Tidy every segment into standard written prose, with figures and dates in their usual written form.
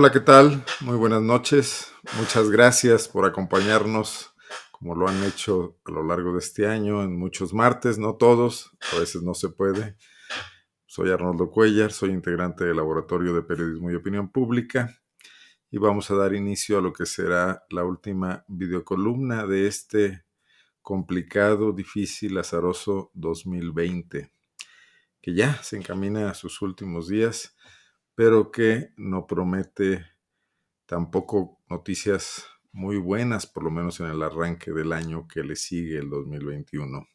Hola, ¿qué tal? Muy buenas noches. Muchas gracias por acompañarnos, como lo han hecho a lo largo de este año, en muchos martes, no todos, a veces no se puede. Soy Arnoldo Cuellar, soy integrante del Laboratorio de Periodismo y Opinión Pública y vamos a dar inicio a lo que será la última videocolumna de este complicado, difícil, azaroso 2020, que ya se encamina a sus últimos días, pero que no promete tampoco noticias muy buenas, por lo menos en el arranque del año que le sigue el 2021.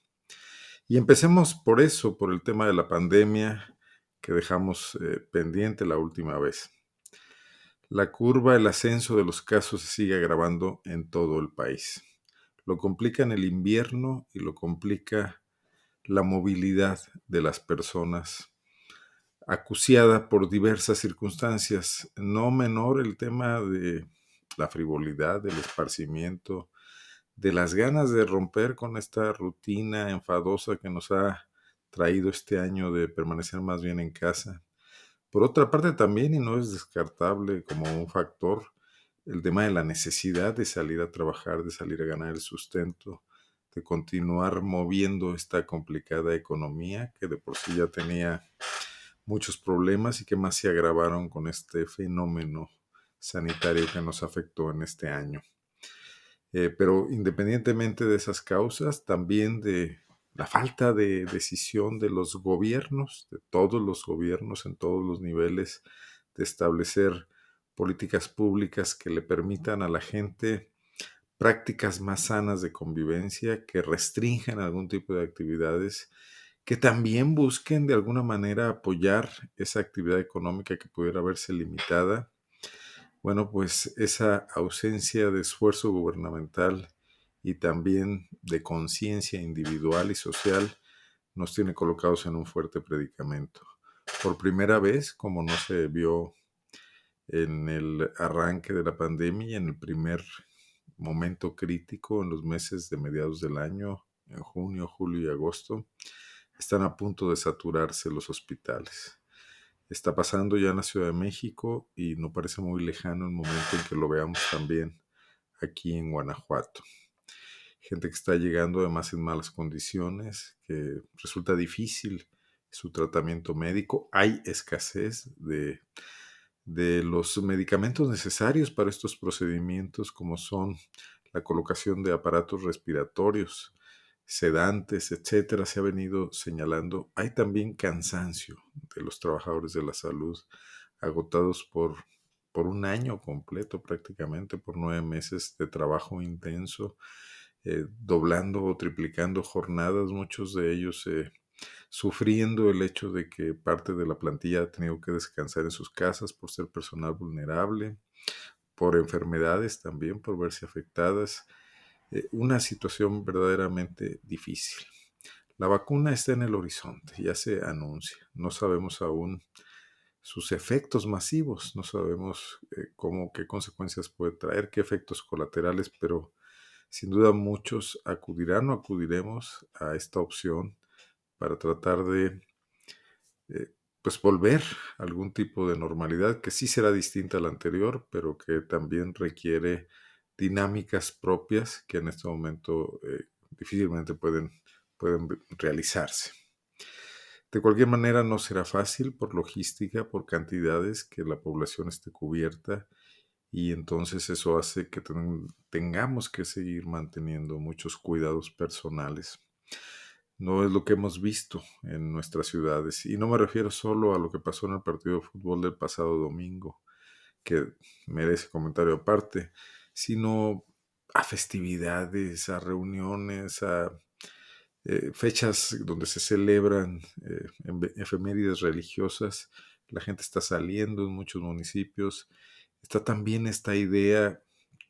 Y empecemos por eso, por el tema de la pandemia que dejamos pendiente la última vez. La curva, el ascenso de los casos se sigue agravando en todo el país. Lo complica en el invierno y lo complica la movilidad de las personas, acuciada por diversas circunstancias. No menor el tema de la frivolidad, del esparcimiento, de las ganas de romper con esta rutina enfadosa que nos ha traído este año de permanecer más bien en casa. Por otra parte también, y no es descartable como un factor, el tema de la necesidad de salir a trabajar, de salir a ganar el sustento, de continuar moviendo esta complicada economía que de por sí ya tenía muchos problemas y que más se agravaron con este fenómeno sanitario que nos afectó en este año. Pero independientemente de esas causas, también de la falta de decisión de los gobiernos, de todos los gobiernos en todos los niveles, de establecer políticas públicas que le permitan a la gente prácticas más sanas de convivencia, que restrinjan algún tipo de actividades, que también busquen de alguna manera apoyar esa actividad económica que pudiera verse limitada. Bueno, pues esa ausencia de esfuerzo gubernamental y también de conciencia individual y social nos tiene colocados en un fuerte predicamento. Por primera vez, como no se vio en el arranque de la pandemia y en el primer momento crítico, en los meses de mediados del año, en junio, julio y agosto, están a punto de saturarse los hospitales. Está pasando ya en la Ciudad de México y no parece muy lejano el momento en que lo veamos también aquí en Guanajuato. Gente que está llegando además en malas condiciones, que resulta difícil su tratamiento médico. Hay escasez de los medicamentos necesarios para estos procedimientos, como son la colocación de aparatos respiratorios, sedantes, etcétera, se ha venido señalando. Hay también cansancio de los trabajadores de la salud, agotados por un año completo prácticamente, por 9 meses de trabajo intenso, doblando o triplicando jornadas, muchos de ellos sufriendo el hecho de que parte de la plantilla ha tenido que descansar en sus casas por ser personal vulnerable, por enfermedades también, por verse afectadas. Una situación verdaderamente difícil. La vacuna está en el horizonte, ya se anuncia. No sabemos aún sus efectos masivos, no sabemos qué consecuencias puede traer, qué efectos colaterales, pero sin duda muchos acudirán o acudiremos a esta opción para tratar de pues volver a algún tipo de normalidad que sí será distinta a la anterior, pero que también requiere dinámicas propias que en este momento difícilmente pueden realizarse. De cualquier manera no será fácil por logística, por cantidades, que la población esté cubierta y entonces eso hace que tengamos que seguir manteniendo muchos cuidados personales. No es lo que hemos visto en nuestras ciudades. Y no me refiero solo a lo que pasó en el partido de fútbol del pasado domingo, que merece comentario aparte, sino a festividades, a reuniones, a fechas donde se celebran efemérides religiosas. La gente está saliendo en muchos municipios. Está también esta idea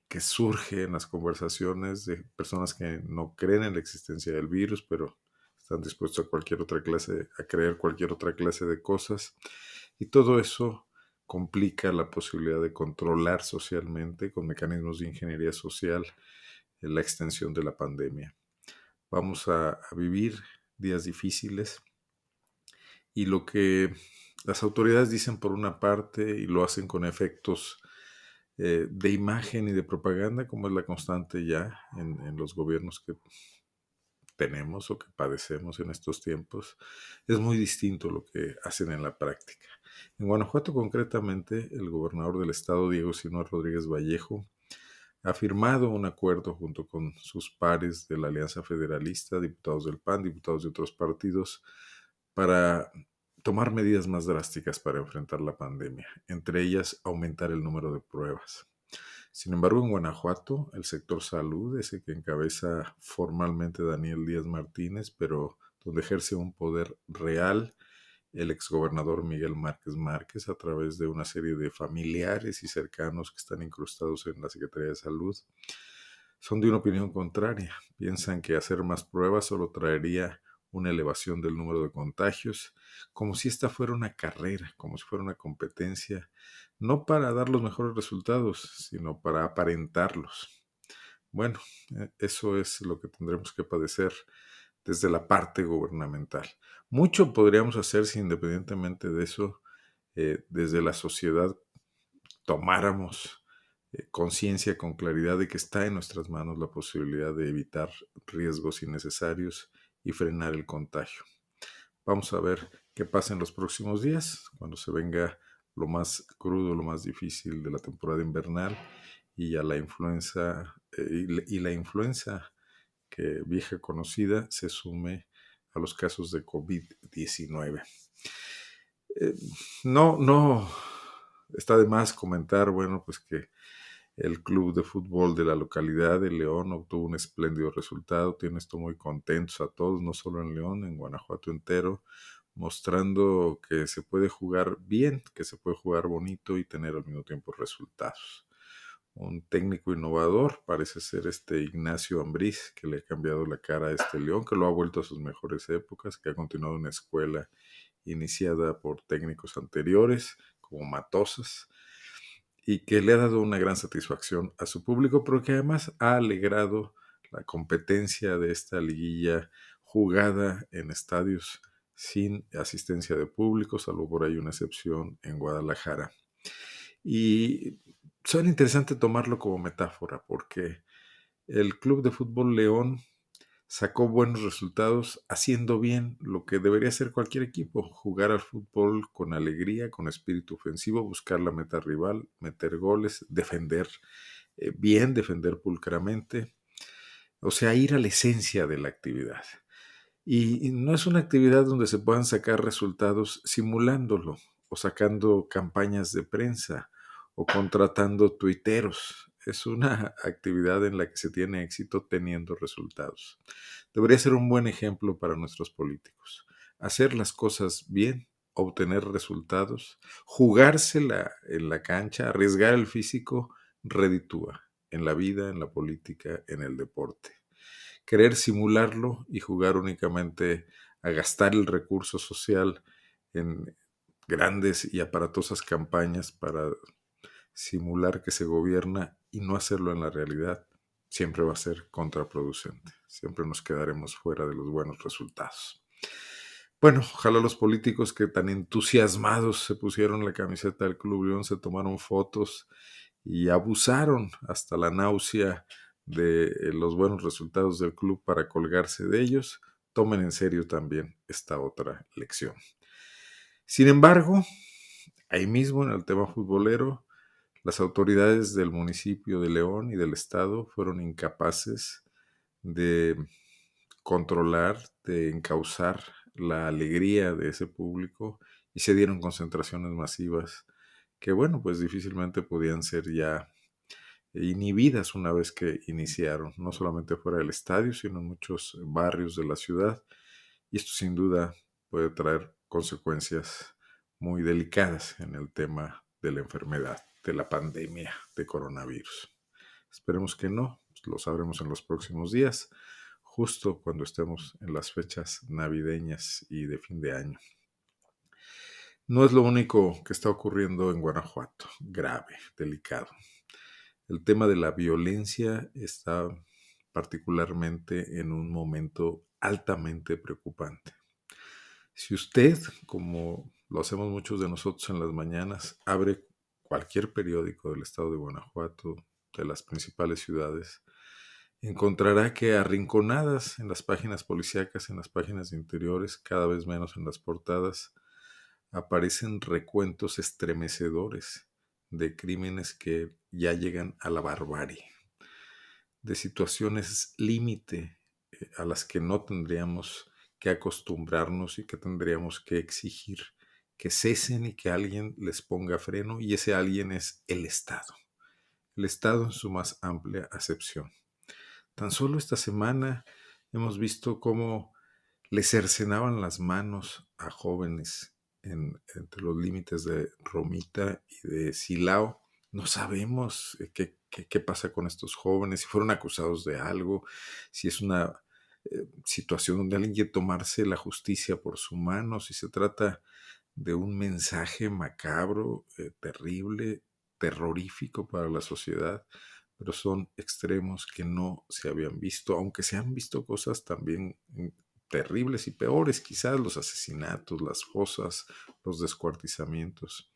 que surge en las conversaciones de personas que no creen en la existencia del virus, pero están dispuestos a creer cualquier otra clase de cosas. Y todo eso complica la posibilidad de controlar socialmente con mecanismos de ingeniería social la extensión de la pandemia. Vamos a vivir días difíciles y lo que las autoridades dicen por una parte y lo hacen con efectos de imagen y de propaganda, como es la constante ya en los gobiernos que tenemos o que padecemos en estos tiempos, es muy distinto lo que hacen en la práctica. En Guanajuato, concretamente, el gobernador del estado, Diego Sinúa Rodríguez Vallejo, ha firmado un acuerdo junto con sus pares de la Alianza Federalista, diputados del PAN, diputados de otros partidos, para tomar medidas más drásticas para enfrentar la pandemia, entre ellas aumentar el número de pruebas. Sin embargo, en Guanajuato, el sector salud, ese que encabeza formalmente Daniel Díaz Martínez, pero donde ejerce un poder real el exgobernador Miguel Márquez Márquez a través de una serie de familiares y cercanos que están incrustados en la Secretaría de Salud, son de una opinión contraria. Piensan que hacer más pruebas solo traería una elevación del número de contagios, como si esta fuera una carrera, como si fuera una competencia, no para dar los mejores resultados, sino para aparentarlos. Bueno, eso es lo que tendremos que padecer desde la parte gubernamental. Mucho podríamos hacer si independientemente de eso, desde la sociedad tomáramos conciencia con claridad de que está en nuestras manos la posibilidad de evitar riesgos innecesarios y frenar el contagio. Vamos a ver qué pasa en los próximos días, cuando se venga lo más crudo, lo más difícil de la temporada invernal y a la influenza y la influenza que vieja conocida se sume a los casos de COVID-19. Eh, no está de más comentar, bueno, pues que el club de fútbol de la localidad de León obtuvo un espléndido resultado. Tiene esto muy contentos a todos, no solo en León, en Guanajuato entero, mostrando que se puede jugar bien, que se puede jugar bonito y tener al mismo tiempo resultados. Un técnico innovador parece ser este Ignacio Ambriz, que le ha cambiado la cara a este León, que lo ha vuelto a sus mejores épocas, que ha continuado una escuela iniciada por técnicos anteriores, como Matosas, y que le ha dado una gran satisfacción a su público, pero que además ha alegrado la competencia de esta liguilla jugada en estadios sin asistencia de público, salvo por ahí una excepción en Guadalajara. Y suena interesante tomarlo como metáfora, porque el Club de Fútbol León sacó buenos resultados haciendo bien lo que debería hacer cualquier equipo, jugar al fútbol con alegría, con espíritu ofensivo, buscar la meta rival, meter goles, defender bien, defender pulcramente, o sea, ir a la esencia de la actividad. Y no es una actividad donde se puedan sacar resultados simulándolo o sacando campañas de prensa o contratando tuiteros. Es una actividad en la que se tiene éxito teniendo resultados. Debería ser un buen ejemplo para nuestros políticos. Hacer las cosas bien, obtener resultados, jugársela en la cancha, arriesgar el físico, reditúa en la vida, en la política, en el deporte. Querer simularlo y jugar únicamente a gastar el recurso social en grandes y aparatosas campañas para simular que se gobierna y no hacerlo en la realidad, siempre va a ser contraproducente. Siempre nos quedaremos fuera de los buenos resultados. Bueno, ojalá los políticos que tan entusiasmados se pusieron la camiseta del Club León, se tomaron fotos y abusaron hasta la náusea de los buenos resultados del club para colgarse de ellos, tomen en serio también esta otra lección. Sin embargo, ahí mismo en el tema futbolero, las autoridades del municipio de León y del estado fueron incapaces de controlar, de encauzar la alegría de ese público y se dieron concentraciones masivas que, bueno, pues difícilmente podían ser ya inhibidas una vez que iniciaron, no solamente fuera del estadio, sino en muchos barrios de la ciudad. Y esto sin duda puede traer consecuencias muy delicadas en el tema de la enfermedad, de la pandemia de coronavirus. Esperemos que no, lo sabremos en los próximos días, justo cuando estemos en las fechas navideñas y de fin de año. No es lo único que está ocurriendo en Guanajuato, grave, delicado. El tema de la violencia está particularmente en un momento altamente preocupante. Si usted, como lo hacemos muchos de nosotros en las mañanas, abre cualquier periódico del estado de Guanajuato, de las principales ciudades, encontrará que arrinconadas en las páginas policíacas, en las páginas de interiores, cada vez menos en las portadas, aparecen recuentos estremecedores de crímenes que ya llegan a la barbarie, de situaciones límite a las que no tendríamos que acostumbrarnos y que tendríamos que exigir que cesen y que alguien les ponga freno, y ese alguien es el Estado en su más amplia acepción. Tan solo esta semana hemos visto cómo le cercenaban las manos a jóvenes entre los límites de Romita y de Silao. No sabemos qué pasa con estos jóvenes, si fueron acusados de algo, si es una situación donde alguien quiere tomarse la justicia por su mano, si se trata de un mensaje macabro, terrible, terrorífico para la sociedad, pero son extremos que no se habían visto, aunque se han visto cosas también terribles y peores, quizás los asesinatos, las fosas, los descuartizamientos.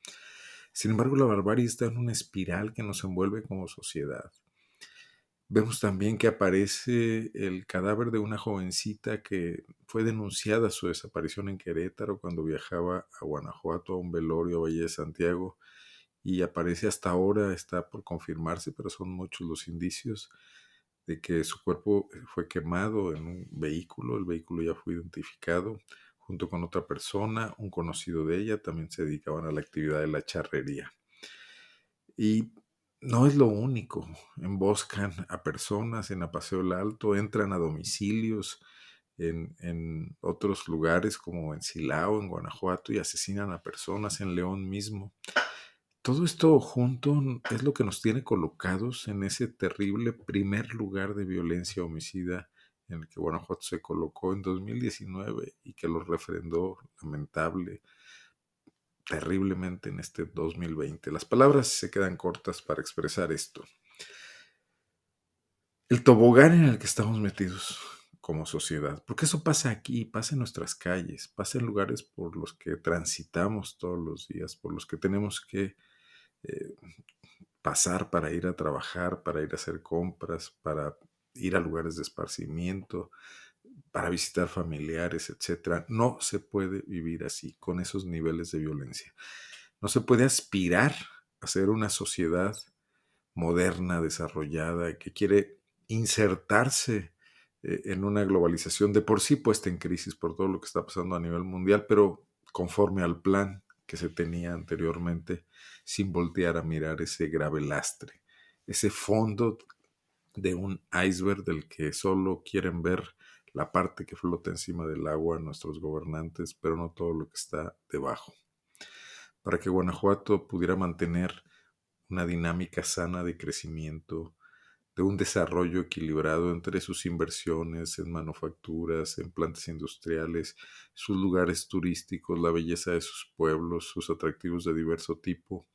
Sin embargo, la barbarie está en una espiral que nos envuelve como sociedad. Vemos también que aparece el cadáver de una jovencita que fue denunciada su desaparición en Querétaro cuando viajaba a Guanajuato a un velorio a Valle de Santiago, y aparece hasta ahora, está por confirmarse, pero son muchos los indicios de que su cuerpo fue quemado en un vehículo. El vehículo ya fue identificado junto con otra persona, un conocido de ella. También se dedicaban a la actividad de la charrería. Y no es lo único. Emboscan a personas en Apaseo el Alto, entran a domicilios en otros lugares como en Silao, en Guanajuato, y asesinan a personas en León mismo. Todo esto junto es lo que nos tiene colocados en ese terrible primer lugar de violencia homicida en el que Guanajuato se colocó en 2019 y que lo refrendó lamentable, terriblemente en este 2020. Las palabras se quedan cortas para expresar esto. El tobogán en el que estamos metidos como sociedad, porque eso pasa aquí, pasa en nuestras calles, pasa en lugares por los que transitamos todos los días, por los que tenemos que eh, pasar para ir a trabajar, para ir a hacer compras, para ir a lugares de esparcimiento, para visitar familiares, etcétera. No se puede vivir así, con esos niveles de violencia. No se puede aspirar a ser una sociedad moderna, desarrollada, que quiere insertarse en una globalización de por sí puesta en crisis por todo lo que está pasando a nivel mundial, pero conforme al plan que se tenía anteriormente, sin voltear a mirar ese grave lastre, ese fondo de un iceberg del que solo quieren ver la parte que flota encima del agua nuestros gobernantes, pero no todo lo que está debajo. Para que Guanajuato pudiera mantener una dinámica sana de crecimiento, de un desarrollo equilibrado entre sus inversiones en manufacturas, en plantas industriales, sus lugares turísticos, la belleza de sus pueblos, sus atractivos de diverso tipo,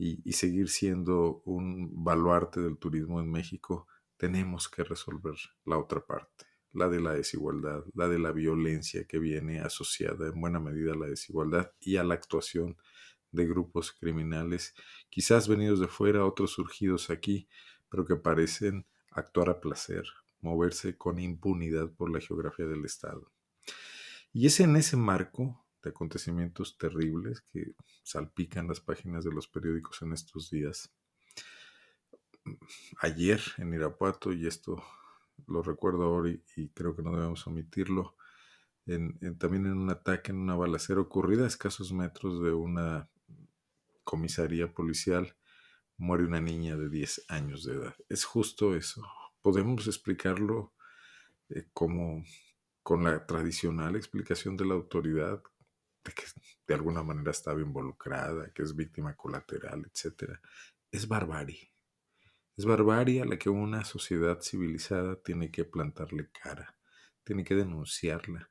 y seguir siendo un baluarte del turismo en México, tenemos que resolver la otra parte, la de la desigualdad, la de la violencia que viene asociada en buena medida a la desigualdad y a la actuación de grupos criminales, quizás venidos de fuera, otros surgidos aquí, pero que parecen actuar a placer, moverse con impunidad por la geografía del Estado. Y es en ese marco de acontecimientos terribles que salpican las páginas de los periódicos en estos días. Ayer en Irapuato, y esto lo recuerdo ahora y creo que no debemos omitirlo, también en un ataque, en una balacera ocurrida a escasos metros de una comisaría policial, muere una niña de 10 años de edad. Es justo eso. Podemos explicarlo como con la tradicional explicación de la autoridad, de que de alguna manera estaba involucrada, que es víctima colateral, etcétera. Es barbarie. Es barbarie a la que una sociedad civilizada tiene que plantarle cara, tiene que denunciarla,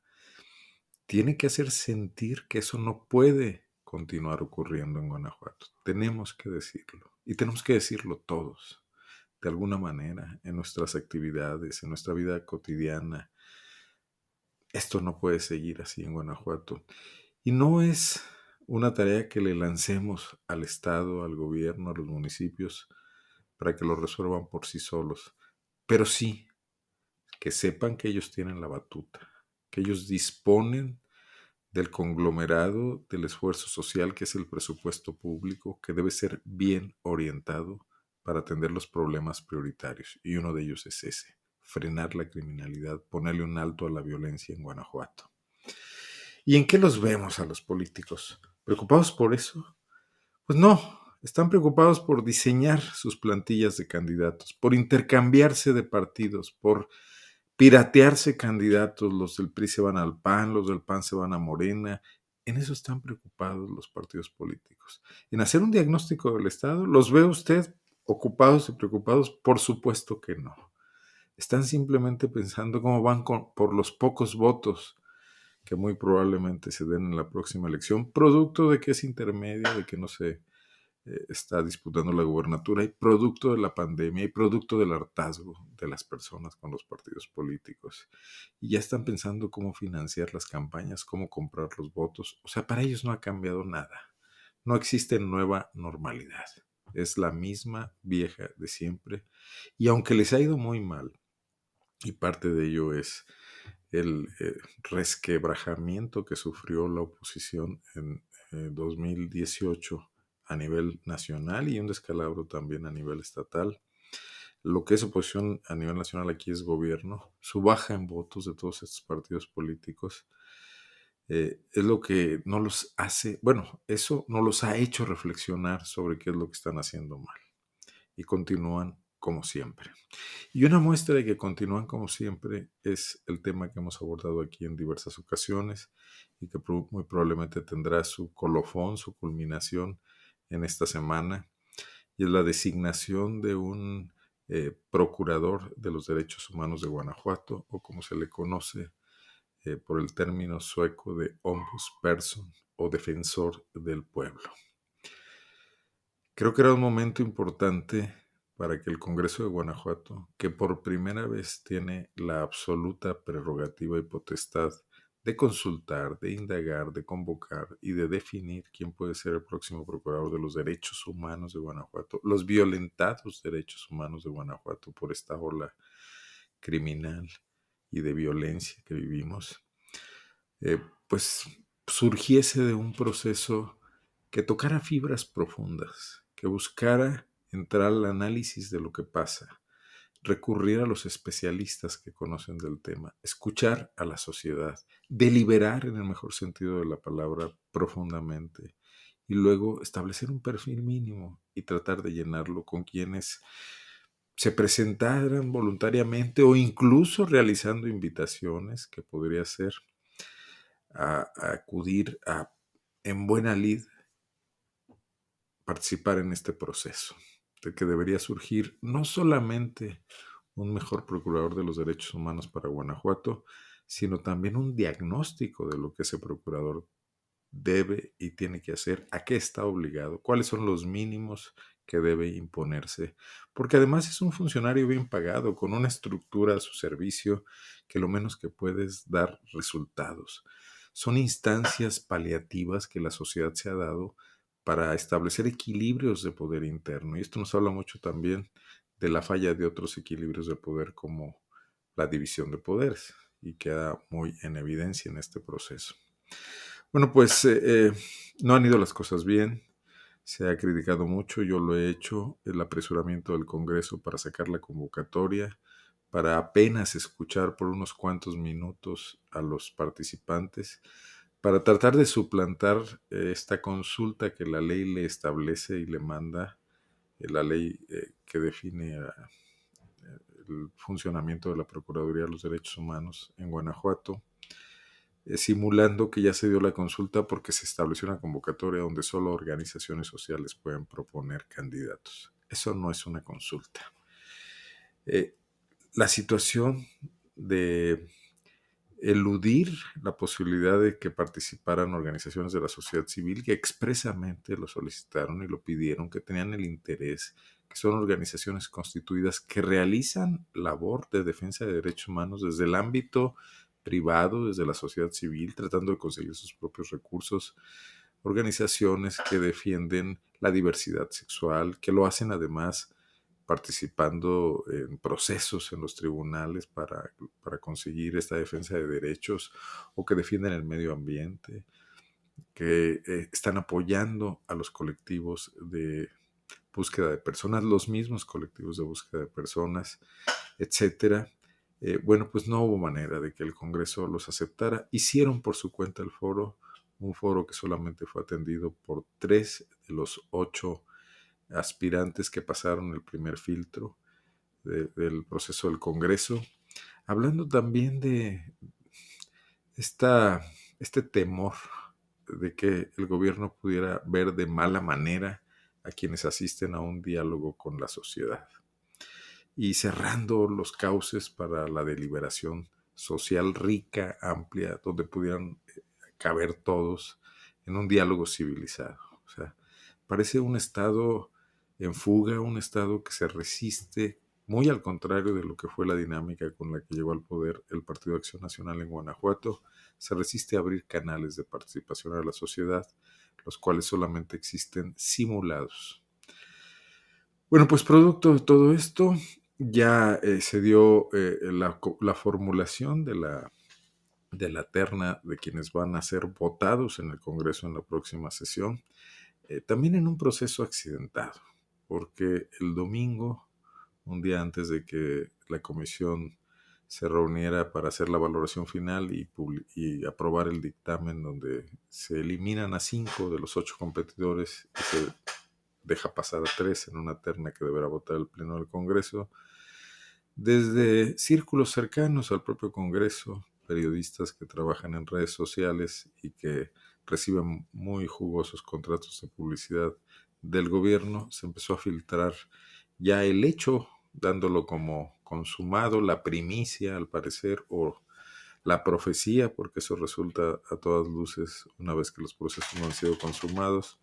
tiene que hacer sentir que eso no puede continuar ocurriendo en Guanajuato. Tenemos que decirlo, y tenemos que decirlo todos, de alguna manera, en nuestras actividades, en nuestra vida cotidiana. Esto no puede seguir así en Guanajuato. Y no es una tarea que le lancemos al Estado, al gobierno, a los municipios, para que lo resuelvan por sí solos. Pero sí, que sepan que ellos tienen la batuta, que ellos disponen del conglomerado del esfuerzo social que es el presupuesto público, que debe ser bien orientado para atender los problemas prioritarios. Y uno de ellos es ese, frenar la criminalidad, ponerle un alto a la violencia en Guanajuato. ¿Y en qué los vemos a los políticos? ¿Preocupados por eso? Pues no, están preocupados por diseñar sus plantillas de candidatos, por intercambiarse de partidos, por piratearse candidatos. Los del PRI se van al PAN, los del PAN se van a Morena. En eso están preocupados los partidos políticos. En hacer un diagnóstico del Estado, ¿los ve usted ocupados y preocupados? Por supuesto que no. Están simplemente pensando cómo van por los pocos votos que muy probablemente se den en la próxima elección, producto de que es intermedia, de que no se está disputando la gubernatura, y producto de la pandemia y producto del hartazgo de las personas con los partidos políticos. Y ya están pensando cómo financiar las campañas, cómo comprar los votos. O sea, para ellos no ha cambiado nada. No existe nueva normalidad. Es la misma vieja de siempre. Y aunque les ha ido muy mal, y parte de ello es el resquebrajamiento que sufrió la oposición en 2018 a nivel nacional y un descalabro también a nivel estatal. Lo que es oposición a nivel nacional aquí es gobierno. Su baja en votos de todos estos partidos políticos es lo que no los hace, bueno, eso no los ha hecho reflexionar sobre qué es lo que están haciendo mal. Y continúan como siempre. Y una muestra de que continúan como siempre es el tema que hemos abordado aquí en diversas ocasiones y que muy probablemente tendrá su colofón, su culminación en esta semana, y es la designación de un procurador de los derechos humanos de Guanajuato, o como se le conoce por el término sueco de ombudsperson o defensor del pueblo. Creo que era un momento importante para que el Congreso de Guanajuato, que por primera vez tiene la absoluta prerrogativa y potestad de consultar, de indagar, de convocar y de definir quién puede ser el próximo procurador de los derechos humanos de Guanajuato, los violentados derechos humanos de Guanajuato por esta ola criminal y de violencia que vivimos, pues surgiese de un proceso que tocara fibras profundas, que buscara entrar al análisis de lo que pasa, recurrir a los especialistas que conocen del tema, escuchar a la sociedad, deliberar en el mejor sentido de la palabra profundamente y luego establecer un perfil mínimo y tratar de llenarlo con quienes se presentaran voluntariamente o incluso realizando invitaciones que podría ser a acudir en buena lid, participar en este proceso, de que debería surgir no solamente un mejor procurador de los derechos humanos para Guanajuato, sino también un diagnóstico de lo que ese procurador debe y tiene que hacer, a qué está obligado, cuáles son los mínimos que debe imponerse, porque además es un funcionario bien pagado, con una estructura a su servicio que lo menos que puede es dar resultados. Son instancias paliativas que la sociedad se ha dado para establecer equilibrios de poder interno. Y esto nos habla mucho también de la falla de otros equilibrios de poder como la división de poderes, y queda muy en evidencia en este proceso. Bueno, pues no han ido las cosas bien, se ha criticado mucho, yo lo he hecho, el apresuramiento del Congreso para sacar la convocatoria, para apenas escuchar por unos cuantos minutos a los participantes, para tratar de suplantar esta consulta que la ley le establece y le manda, la ley que define el funcionamiento de la Procuraduría de los Derechos Humanos en Guanajuato, simulando que ya se dio la consulta porque se estableció una convocatoria donde solo organizaciones sociales pueden proponer candidatos. Eso no es una consulta. La situación de eludir la posibilidad de que participaran organizaciones de la sociedad civil que expresamente lo solicitaron y lo pidieron, que tenían el interés, que son organizaciones constituidas que realizan labor de defensa de derechos humanos desde el ámbito privado, desde la sociedad civil, tratando de conseguir sus propios recursos, organizaciones que defienden la diversidad sexual, que lo hacen además participando en procesos en los tribunales para conseguir esta defensa de derechos, o que defienden el medio ambiente, que están apoyando a los colectivos de búsqueda de personas, los mismos colectivos de búsqueda de personas, etcétera. Bueno, pues no hubo manera de que el Congreso los aceptara. Hicieron por su cuenta el foro, un foro que solamente fue atendido por 3 de los 8 aspirantes que pasaron el primer filtro del proceso del Congreso, hablando también de esta, este temor de que el gobierno pudiera ver de mala manera a quienes asisten a un diálogo con la sociedad, y cerrando los cauces para la deliberación social rica, amplia, donde pudieran caber todos en un diálogo civilizado. O sea, parece un Estado en fuga, un Estado que se resiste, muy al contrario de lo que fue la dinámica con la que llegó al poder el Partido de Acción Nacional en Guanajuato. Se resiste a abrir canales de participación a la sociedad, los cuales solamente existen simulados. Bueno, pues producto de todo esto, ya se dio la formulación de la terna de quienes van a ser votados en el Congreso en la próxima sesión, también en un proceso accidentado, porque el domingo, un día antes de que la comisión se reuniera para hacer la valoración final y aprobar el dictamen donde se eliminan a 5 de los 8 competidores y se deja pasar a 3 en una terna que deberá votar el Pleno del Congreso, desde círculos cercanos al propio Congreso, periodistas que trabajan en redes sociales y que reciben muy jugosos contratos de publicidad del gobierno, se empezó a filtrar ya el hecho, dándolo como consumado, la primicia al parecer, o la profecía, porque eso resulta a todas luces una vez que los procesos no han sido consumados,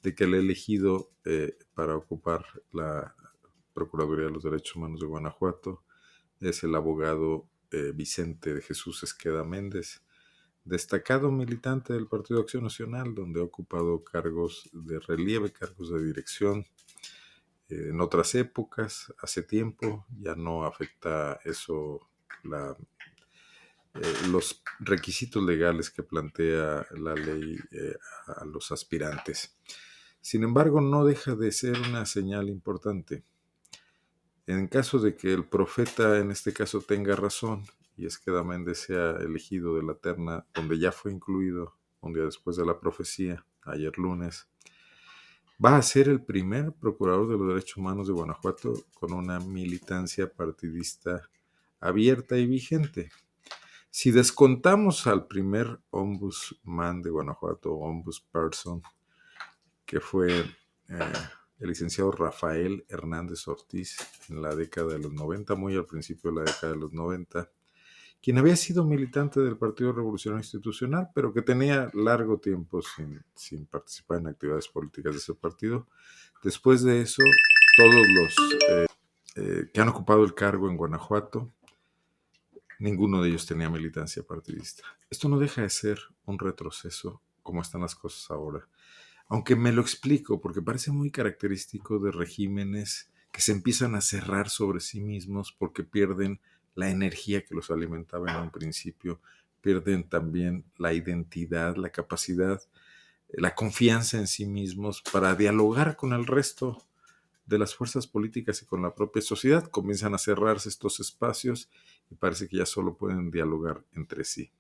de que el elegido para ocupar la Procuraduría de los Derechos Humanos de Guanajuato es el abogado Vicente de Jesús Esqueda Méndez, destacado militante del Partido de Acción Nacional, donde ha ocupado cargos de relieve, cargos de dirección en otras épocas, hace tiempo. Ya no afecta eso los requisitos legales que plantea la ley a los aspirantes. Sin embargo, no deja de ser una señal importante. En caso de que el profeta en este caso tenga razón, y es que Méndez sea elegido de la terna donde ya fue incluido un día después de la profecía, ayer lunes, va a ser el primer procurador de los derechos humanos de Guanajuato con una militancia partidista abierta y vigente. Si descontamos al primer ombudsman de Guanajuato, ombudsperson, que fue el licenciado Rafael Hernández Ortiz en la década de los 90, muy al principio de la década de los 90, quien había sido militante del Partido Revolucionario Institucional, pero que tenía largo tiempo sin participar en actividades políticas de ese partido. Después de eso, todos los que han ocupado el cargo en Guanajuato, ninguno de ellos tenía militancia partidista. Esto no deja de ser un retroceso, como están las cosas ahora. Aunque me lo explico, porque parece muy característico de regímenes que se empiezan a cerrar sobre sí mismos porque pierden la energía que los alimentaba en un principio, pierden también la identidad, la capacidad, la confianza en sí mismos para dialogar con el resto de las fuerzas políticas y con la propia sociedad. Comienzan a cerrarse estos espacios y parece que ya solo pueden dialogar entre sí.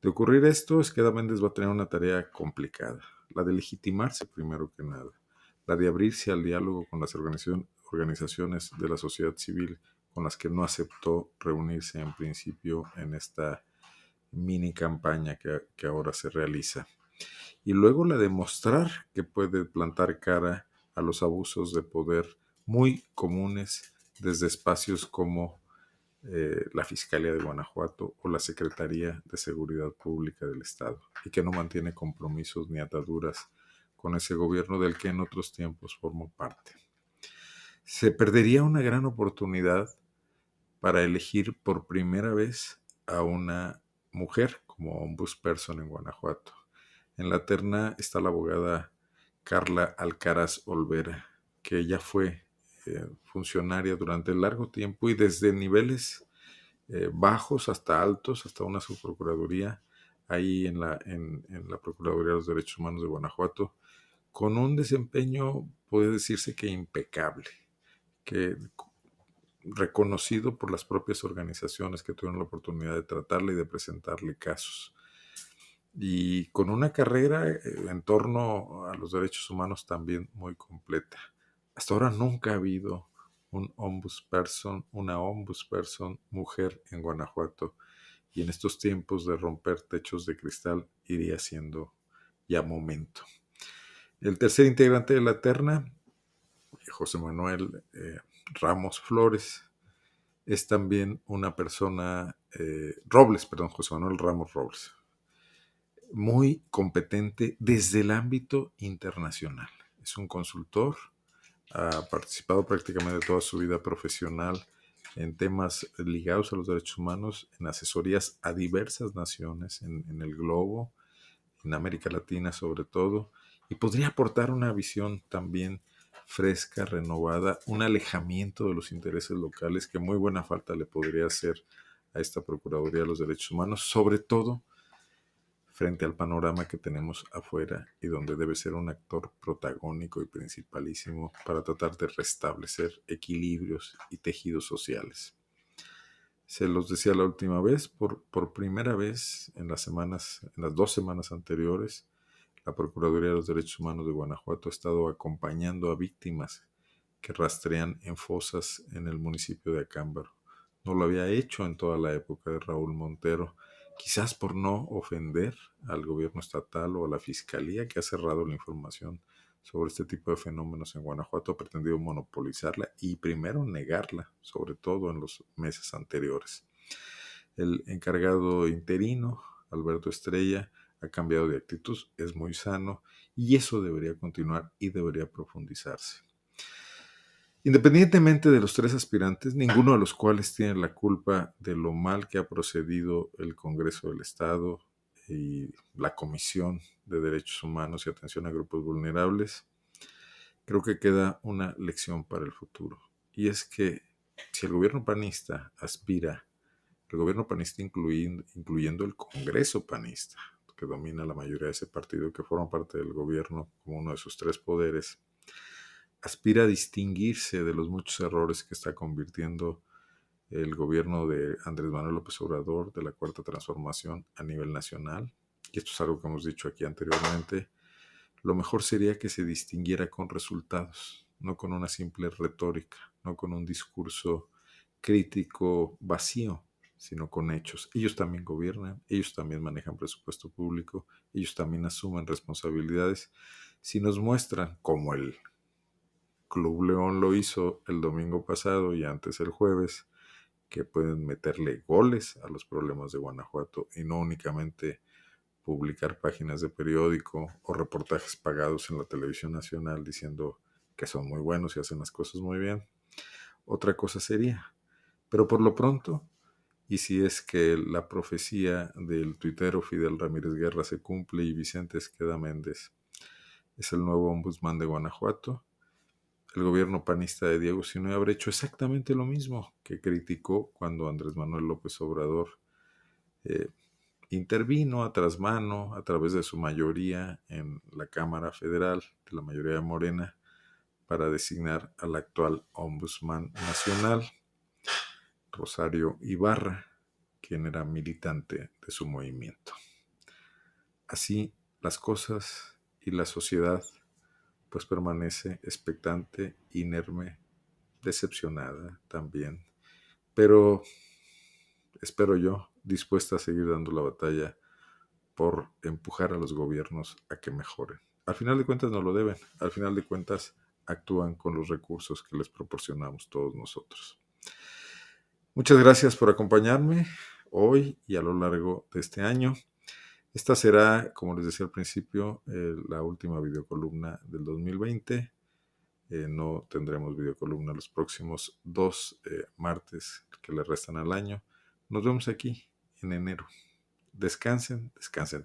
De ocurrir esto, Esqueda Méndez va a tener una tarea complicada, la de legitimarse primero que nada, la de abrirse al diálogo con las organizaciones de la sociedad civil con las que no aceptó reunirse en principio en esta mini campaña que ahora se realiza. Y luego la de mostrar que puede plantar cara a los abusos de poder muy comunes desde espacios como la Fiscalía de Guanajuato o la Secretaría de Seguridad Pública del Estado, y que no mantiene compromisos ni ataduras con ese gobierno del que en otros tiempos formó parte. Se perdería una gran oportunidad para elegir por primera vez a una mujer como ombudsperson en Guanajuato. En la terna está la abogada Carla Alcaraz Olvera, que ella fue funcionaria durante largo tiempo y desde niveles bajos hasta altos, hasta una subprocuraduría, ahí en la Procuraduría de los Derechos Humanos de Guanajuato, con un desempeño, puede decirse que impecable, que reconocido por las propias organizaciones que tuvieron la oportunidad de tratarle y de presentarle casos. Y con una carrera en torno a los derechos humanos también muy completa. Hasta ahora nunca ha habido una ombudsperson mujer en Guanajuato, y en estos tiempos de romper techos de cristal iría siendo ya momento. El tercer integrante de la terna, José Manuel Ramos Flores, es también una persona, José Manuel Ramos Robles, muy competente desde el ámbito internacional. Es un consultor, ha participado prácticamente toda su vida profesional en temas ligados a los derechos humanos, en asesorías a diversas naciones en el globo, en América Latina sobre todo, y podría aportar una visión también fresca, renovada, un alejamiento de los intereses locales que muy buena falta le podría hacer a esta Procuraduría de los Derechos Humanos, sobre todo frente al panorama que tenemos afuera y donde debe ser un actor protagónico y principalísimo para tratar de restablecer equilibrios y tejidos sociales. Se los decía la última vez, por primera vez en las 2 semanas anteriores, la Procuraduría de los Derechos Humanos de Guanajuato ha estado acompañando a víctimas que rastrean en fosas en el municipio de Acámbaro. No lo había hecho en toda la época de Raúl Montero, quizás por no ofender al gobierno estatal o a la fiscalía que ha cerrado la información sobre este tipo de fenómenos en Guanajuato, ha pretendido monopolizarla y primero negarla, sobre todo en los meses anteriores. El encargado interino, Alberto Estrella, ha cambiado de actitud, es muy sano y eso debería continuar y debería profundizarse. Independientemente de los 3 aspirantes, ninguno de los cuales tiene la culpa de lo mal que ha procedido el Congreso del Estado y la Comisión de Derechos Humanos y Atención a Grupos Vulnerables, creo que queda una lección para el futuro. Y es que si el gobierno panista aspira, el gobierno panista incluyendo el Congreso panista, que domina la mayoría de ese partido, que forma parte del gobierno como uno de sus 3 poderes, aspira a distinguirse de los muchos errores que está convirtiendo el gobierno de Andrés Manuel López Obrador, de la Cuarta Transformación a nivel nacional, y esto es algo que hemos dicho aquí anteriormente, lo mejor sería que se distinguiera con resultados, no con una simple retórica, no con un discurso crítico vacío, sino con hechos. Ellos también gobiernan, ellos también manejan presupuesto público, ellos también asumen responsabilidades. Si nos muestran, como el Club León lo hizo el domingo pasado y antes el jueves, que pueden meterle goles a los problemas de Guanajuato y no únicamente publicar páginas de periódico o reportajes pagados en la televisión nacional diciendo que son muy buenos y hacen las cosas muy bien. Otra cosa sería, pero por lo pronto, y si es que la profecía del tuitero Fidel Ramírez Guerra se cumple y Vicente Esqueda Méndez es el nuevo ombudsman de Guanajuato, el gobierno panista de Diego Sinue habrá hecho exactamente lo mismo que criticó cuando Andrés Manuel López Obrador intervino a trasmano a través de su mayoría en la Cámara Federal, de la mayoría de Morena, para designar al actual ombudsman nacional, Rosario Ibarra, quien era militante de su movimiento. Así las cosas y la sociedad pues permanece expectante, inerme, decepcionada también, pero espero yo dispuesta a seguir dando la batalla por empujar a los gobiernos a que mejoren. Al final de cuentas no lo deben, al final de cuentas actúan con los recursos que les proporcionamos todos nosotros. Muchas gracias por acompañarme hoy y a lo largo de este año. Esta será, como les decía al principio, la última videocolumna del 2020. No tendremos videocolumna los próximos 2 martes que le restan al año. Nos vemos aquí en enero. descansen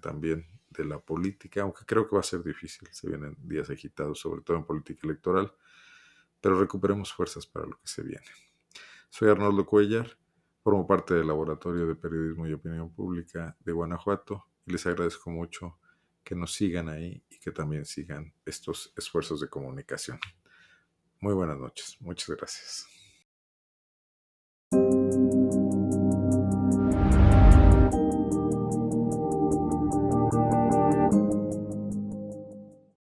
también de la política, aunque creo que va a ser difícil, se vienen días agitados, sobre todo en política electoral, pero recuperemos fuerzas para lo que se viene. Soy Arnoldo Cuellar, formo parte del Laboratorio de Periodismo y Opinión Pública de Guanajuato y les agradezco mucho que nos sigan ahí y que también sigan estos esfuerzos de comunicación. Muy buenas noches, muchas gracias.